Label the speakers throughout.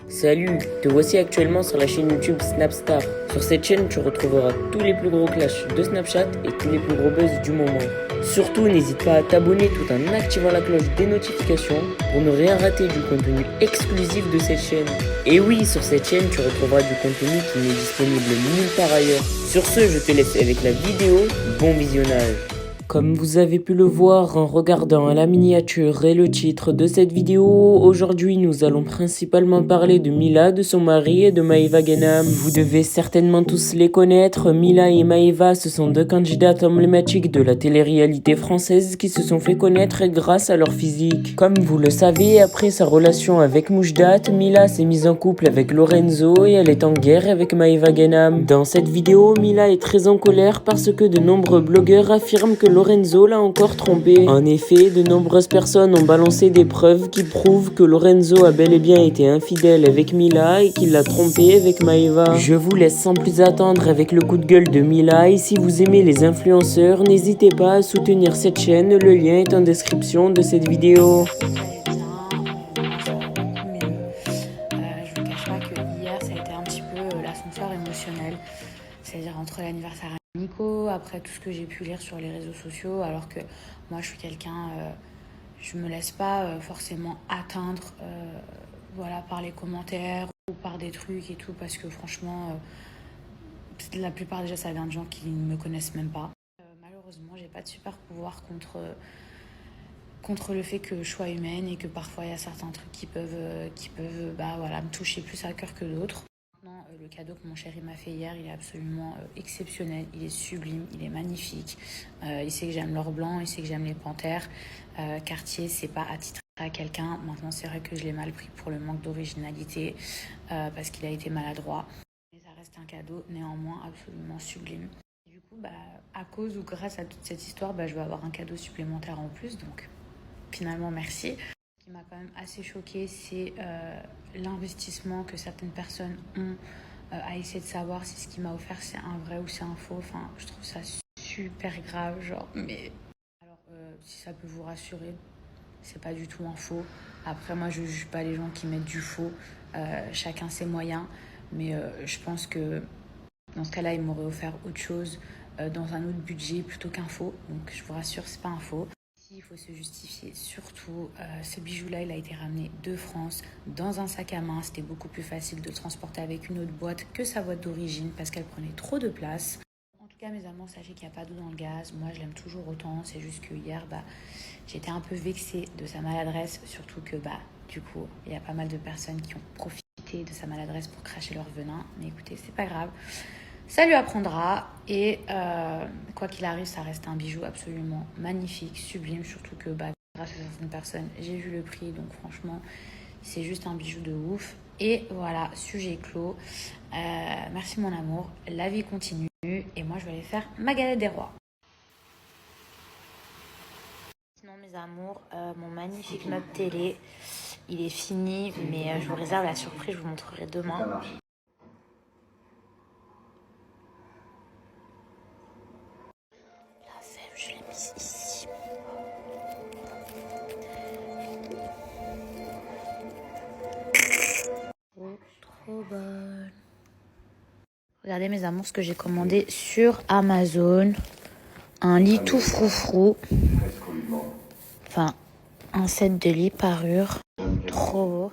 Speaker 1: Salut, te voici actuellement sur la chaîne YouTube Snapstar. Sur cette chaîne, tu retrouveras tous les plus gros clashs de Snapchat et tous les plus gros buzz du moment. Surtout, n'hésite pas à t'abonner tout en activant la cloche des notifications pour ne rien rater du contenu exclusif de cette chaîne. Et oui, sur cette chaîne, tu retrouveras du contenu qui n'est disponible nulle part ailleurs. Sur ce, je te laisse avec la vidéo. Bon visionnage. Comme vous avez pu le voir en regardant la miniature et le titre de cette vidéo, aujourd'hui nous allons principalement parler de Mila, de son mari et de Maeva Genam. Vous devez certainement tous les connaître, Mila et Maeva, ce sont deux candidates emblématiques de la télé-réalité française qui se sont fait connaître grâce à leur physique. Comme vous le savez, après sa relation avec Moujdat, Mila s'est mise en couple avec Lorenzo et elle est en guerre avec Maeva Genam. Dans cette vidéo, Mila est très en colère parce que de nombreux blogueurs affirment que Lorenzo l'a encore trompée. En effet, de nombreuses personnes ont balancé des preuves qui prouvent que Lorenzo a bel et bien été infidèle avec Mila et qu'il l'a trompée avec Maeva. Je vous laisse sans plus attendre avec le coup de gueule de Mila et si vous aimez les influenceurs, n'hésitez pas à soutenir cette chaîne, le lien est en description de cette vidéo.
Speaker 2: Je vous cache pas que hier ça a été un petit peu l'ascenseur émotionnel, c'est-à-dire entre l'anniversaire à Nico, après tout ce que j'ai pu lire sur les réseaux sociaux, alors que moi je suis quelqu'un, je me laisse pas forcément atteindre voilà, par les commentaires ou par des trucs et tout, parce que franchement la plupart déjà ça vient de gens qui ne me connaissent même pas. Malheureusement j'ai pas de super pouvoir contre le fait que je sois humaine et que parfois il y a certains trucs qui peuvent voilà, me toucher plus à cœur que d'autres. Maintenant, le cadeau que mon chéri m'a fait hier, il est absolument exceptionnel, il est sublime, il est magnifique. Il sait que j'aime l'or blanc, il sait que j'aime les panthères. Cartier, c'est pas attitré à quelqu'un. Maintenant, c'est vrai que je l'ai mal pris pour le manque d'originalité, parce qu'il a été maladroit. Mais ça reste un cadeau néanmoins absolument sublime. Du coup, à cause ou grâce à toute cette histoire, je vais avoir un cadeau supplémentaire en plus, donc finalement merci. Ce qui m'a quand même assez choquée, c'est l'investissement que certaines personnes ont à essayer de savoir si ce qu'il m'a offert c'est un vrai ou c'est un faux. Enfin, je trouve ça super grave, genre, mais... Alors, si ça peut vous rassurer, c'est pas du tout un faux. Après, moi, je juge pas les gens qui mettent du faux. Chacun ses moyens. Mais je pense que dans ce cas-là, il m'aurait offert autre chose dans un autre budget plutôt qu'un faux. Donc, je vous rassure, c'est pas un faux. Il faut se justifier, surtout ce bijou-là, il a été ramené de France dans un sac à main. C'était beaucoup plus facile de le transporter avec une autre boîte que sa boîte d'origine parce qu'elle prenait trop de place. En tout cas, mes amours, sachez qu'il n'y a pas d'eau dans le gaz. Moi, je l'aime toujours autant. C'est juste que hier, j'étais un peu vexée de sa maladresse, surtout que du coup, il y a pas mal de personnes qui ont profité de sa maladresse pour cracher leur venin. Mais écoutez, c'est pas grave. Ça lui apprendra et quoi qu'il arrive, ça reste un bijou absolument magnifique, sublime, surtout que grâce à certaines personnes, j'ai vu le prix, donc franchement, c'est juste un bijou de ouf. Et voilà, sujet clos. Merci mon amour, la vie continue et moi je vais aller faire ma galette des rois. Sinon mes amours, mon magnifique meuble télé, il est fini, mais je vous réserve la surprise, je vous montrerai demain. Je l'ai mise ici. Trop bonne. Regardez mes amours ce que j'ai commandé sur Amazon. Un lit tout froufrou. Enfin, un set de lit parure. Trop beau.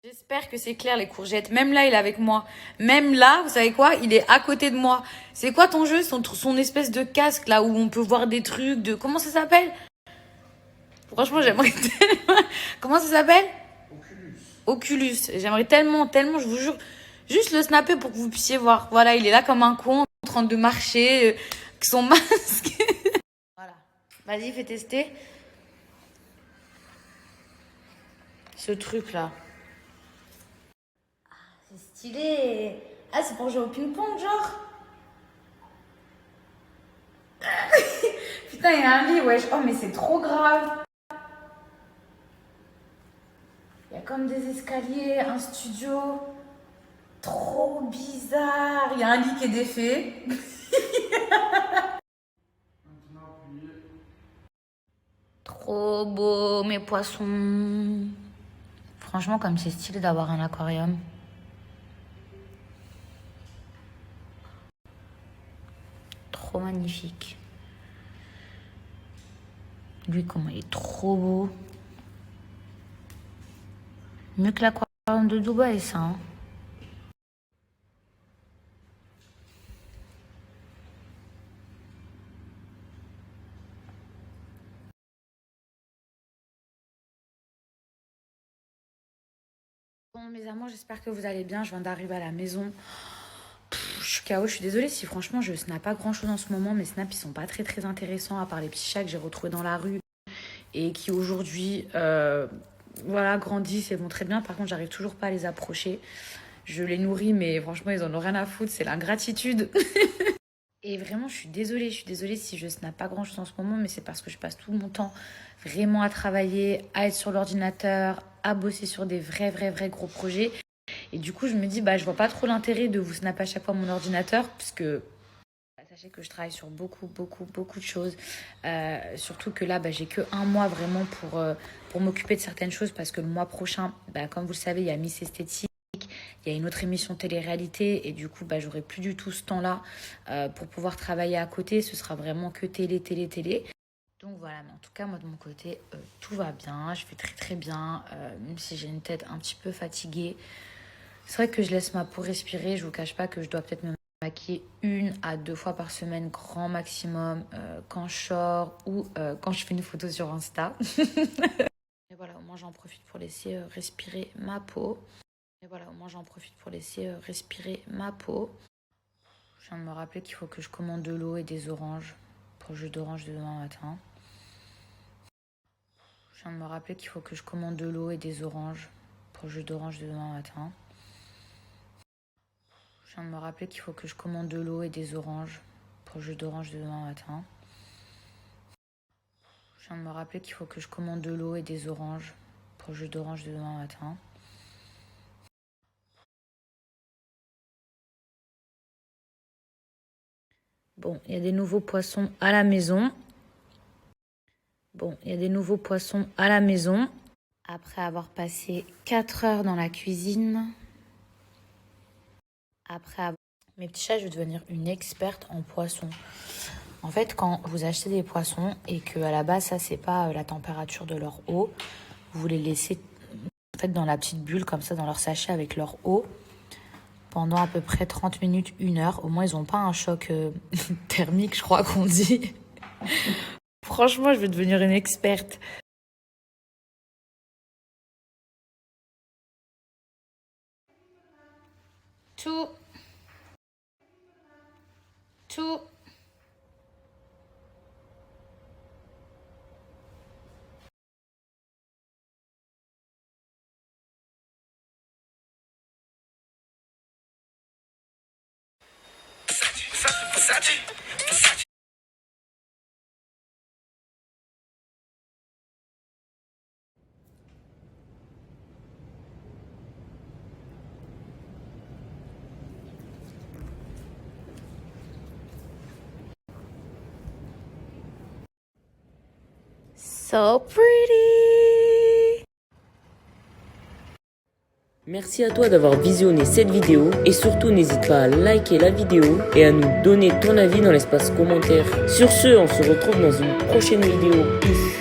Speaker 2: J'espère que c'est clair les courgettes. Même là, il est avec moi. Même là, vous savez quoi? Il est à côté de moi. C'est quoi ton jeu? Son espèce de casque là où on peut voir des trucs de... Comment ça s'appelle? Franchement, j'aimerais tellement... Comment ça s'appelle? Oculus. J'aimerais tellement, je vous jure, juste le snapper pour que vous puissiez voir. Voilà, il est là comme un con, en train de marcher, avec son masque. Voilà. Vas-y, fais tester. Ce truc-là. Ah, c'est stylé. Ah, c'est pour jouer au ping-pong, genre? Putain, il y a un lit, wesh. Oh, mais c'est trop grave. Il y a comme des escaliers, un studio. Trop bizarre. Il y a un lit qui est défait. Trop beau, mes poissons. Franchement, comme c'est stylé d'avoir un aquarium. Trop magnifique. Lui, comment il est trop beau. Mieux que l'aquarium de Dubaï, ça. Hein. Bon, mes amours, j'espère que vous allez bien. Je viens d'arriver à la maison. Je suis KO, je suis désolée si franchement je snap pas grand chose en ce moment. Mes snaps ils sont pas très intéressants à part les petits chats que j'ai retrouvés dans la rue et qui aujourd'hui voilà, grandissent et vont très bien. Par contre, j'arrive toujours pas à les approcher. Je les nourris, mais franchement, ils en ont rien à foutre. C'est l'ingratitude. Et vraiment, je suis désolée si je snap pas grand chose en ce moment, mais c'est parce que je passe tout mon temps vraiment à travailler, à être sur l'ordinateur, à bosser sur des vrais gros projets. Et du coup, je me dis, je vois pas trop l'intérêt de vous snapper à chaque fois mon ordinateur, puisque sachez que je travaille sur beaucoup de choses. Surtout que là, j'ai que un mois vraiment pour m'occuper de certaines choses, parce que le mois prochain, comme vous le savez, il y a Miss Esthétique. Il y a une autre émission télé-réalité et du coup, j'aurai plus du tout ce temps-là pour pouvoir travailler à côté. Ce sera vraiment que télé. Donc voilà, mais en tout cas, moi de mon côté, tout va bien. Je fais très bien, même si j'ai une tête un petit peu fatiguée. C'est vrai que je laisse ma peau respirer. Je vous cache pas que je dois peut-être me maquiller 1 à 2 fois par semaine, grand maximum, quand je sors ou quand je fais une photo sur Insta. Et voilà, au moins j'en profite pour laisser respirer ma peau. Je viens de me rappeler qu'il faut que je commande de l'eau et des oranges pour le jus d'orange de demain matin. Bon, il y a des nouveaux poissons à la maison. Après avoir passé 4 heures dans la cuisine. Mes petits chats, je vais devenir une experte en poissons. En fait, quand vous achetez des poissons et que à la base, ça, c'est pas la température de leur eau, vous les laissez dans la petite bulle, comme ça, dans leur sachet avec leur eau. Pendant à peu près 30 minutes, 1 heure. Au moins, ils n'ont pas un choc thermique, je crois qu'on dit. Franchement, je vais devenir une experte. Tout. So pretty.
Speaker 1: Merci à toi d'avoir visionné cette vidéo et surtout n'hésite pas à liker la vidéo et à nous donner ton avis dans l'espace commentaire. Sur ce, on se retrouve dans une prochaine vidéo. Peace.